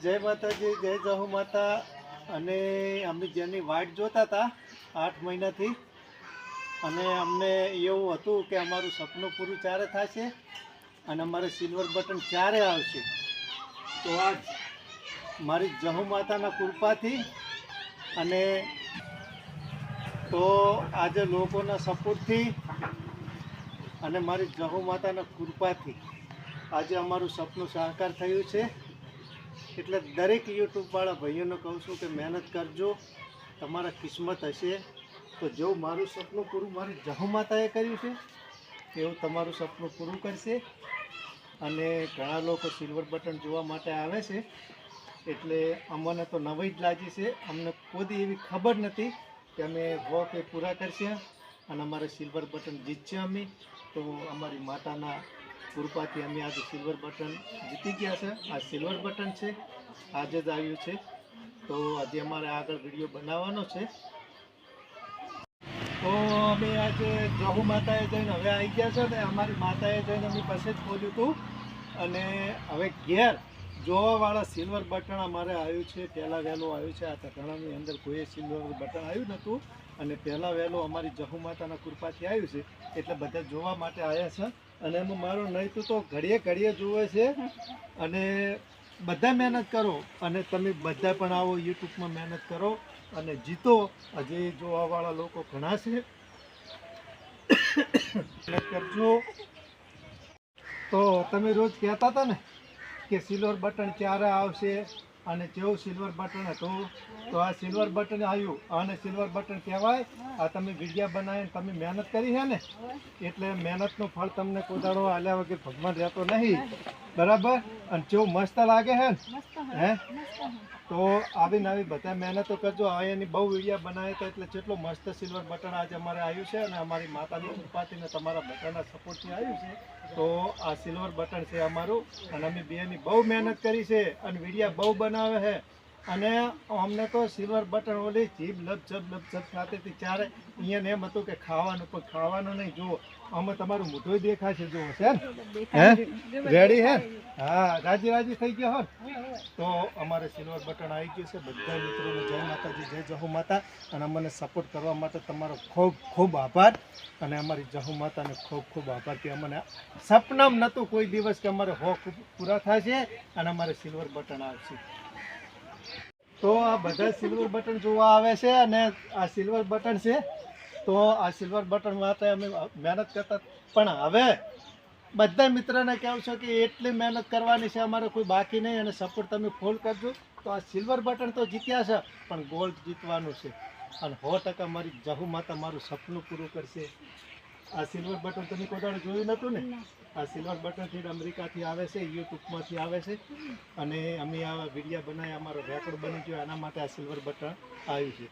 જય માતાજી, જય જહુ માતા. અને અમે જેની વાટ જોતા હતા 8 મહિનાથી, અને અમને એવું હતું કે અમારું સપનું પૂરું ચારે થશે અને અમારે સિલ્વર બટન ચારે આવશે. તો આજ મારી જહુ માતાના કૃપાથી અને તો આજે લોકોના સપોર્ટથી અને મારી જહુ માતાના કૃપાથી આજે અમારું સપનું સાકાર થયું છે. એટલે દરેક યુટ્યુબવાળા ભાઈઓને કહું છું કે મહેનત કરજો, તમારા કિસ્મત હશે તો જેવું મારું સપનું પૂરું મારી જહુ માતાએ કર્યું છે એવું તમારું સપનું પૂરું કરશે. અને ઘણા લોકો સિલ્વર બટન જોવા માટે આવે છે, એટલે અમને તો નવાઈ જ લાગી છે. અમને કોઈ એવી ખબર નથી કે અમે વોક એ પૂરા કરશે અને અમારે સિલ્વર બટન જીતશે. અમે તો અમારી માતાના કૃપાથી અમે આજે સિલ્વર બટન જીતી ગયા છે. આ સિલ્વર બટન છે, આજે જ આવ્યું છે. તો આજે અમારે આગળ વિડીયો બનાવવાનો છે. તો અમે આજે જહુ માતાએ જઈને હવે આવી ગયા છે ને અમારી માતાએ જઈને અમે પાસે જ ખોલ્યું હતું. અને હવે ઘેર જોવાવાળા સિલ્વર બટન અમારે આવ્યું છે. પહેલાં વહેલું આવ્યું છે. આ તકણાની અંદર કોઈ સિલ્વર બટન આવ્યું નહોતું અને પહેલાં વહેલું અમારી જહુ માતાના કૃપાથી આવ્યું છે, એટલે બધા જોવા માટે આવ્યા છે. અને એમાં મારું નહીં તો ઘડીએ ઘડીએ જોવે છે. અને બધા મહેનત કરો અને તમે બધા પણ આવો યુટ્યુબમાં મહેનત કરો અને જીતો. હજી જોવાવાળા લોકો ઘણા છે, મહેનત કરજો. તો તમે રોજ કહેતા હતા ને કે સિલ્વર બટન ક્યારે આવશે અને કેવું સિલ્વર બટન હતું, તો આ સિલ્વર બટન આવ્યું. અને સિલ્વર બટન કહેવાય આ તમે વિડીયા બનાવીને તમે મહેનત કરી છે ને, એટલે મહેનતનું ફળ તમને કોદાળો આલ્યા વગર ભગવાન રહેતો નહીં. બરાબર? અને કેવું મસ્ત લાગે છે ને હે? તો આવીને આવી બધા મહેનતો કરજો. એની બહુ વિડીયા બનાવ્યા હતા, એટલે કેટલો મસ્ત સિલ્વર બટન આજે અમારે આવ્યું છે અને અમારી માતાની કૃપાથી ને તમારા બધાના સપોર્ટથી આવ્યું છે. તો આ સિલ્વર બટન છે અમારું અને અમે બેની બહુ મહેનત કરી છે અને વિડીયા બહુ બનાવે છે. અને અમને તો સિલ્વર બટન ઓલી જીભ લપઝપ ખાતી હતી ત્યારે અહીંયા એમ હતું કે ખાવાનું, પણ ખાવાનું નહીં. જુઓ અમે તમારું મોઢું દેખાશે. જુઓ છે ને, હે રેડી હે? હા, રાજી થઈ ગયો હો. તો અમારે સિલ્વર બટન આવી ગયું છે. બધા મિત્રોને જય માતાજી, જય જહુ માતા. અને અમને સપોર્ટ કરવા માટે તમારો ખૂબ ખૂબ આભાર. અને અમારી જહુ માતાને ખૂબ ખૂબ આભાર કે અમને સપનામ નહોતું કોઈ દિવસ કે અમારે પૂરા થશે અને અમારે સિલ્વર બટન આવશે. તો આ બધા સિલ્વર બટન જોવા આવે છે અને આ સિલ્વર બટન છે. તો આ સિલ્વર બટન માટે અમે મહેનત કરતા, પણ હવે બધા મિત્રોને કહેવું છે કે એટલી મહેનત કરવાની છે, અમારે કોઈ બાકી નહીં. અને સપોર્ટ તમે ફૂલ કરજો. તો આ સિલ્વર બટન તો જીત્યા છે, પણ ગોલ્ડ જીતવાનું છે. અને 100% મારી જહુ માતા મારું સપનું પૂરું કરશે. આ સિલ્વર બટન તમે કોઈ જોયું નહોતું ને? આ સિલ્વર બટનથી અમેરિકાથી આવે છે, યુટ્યુબમાંથી આવે છે. અને અમે આ વિડીયા બનાવી અમારો રેકોર્ડ બની ગયો, એના માટે આ સિલ્વર બટન આવ્યું છે.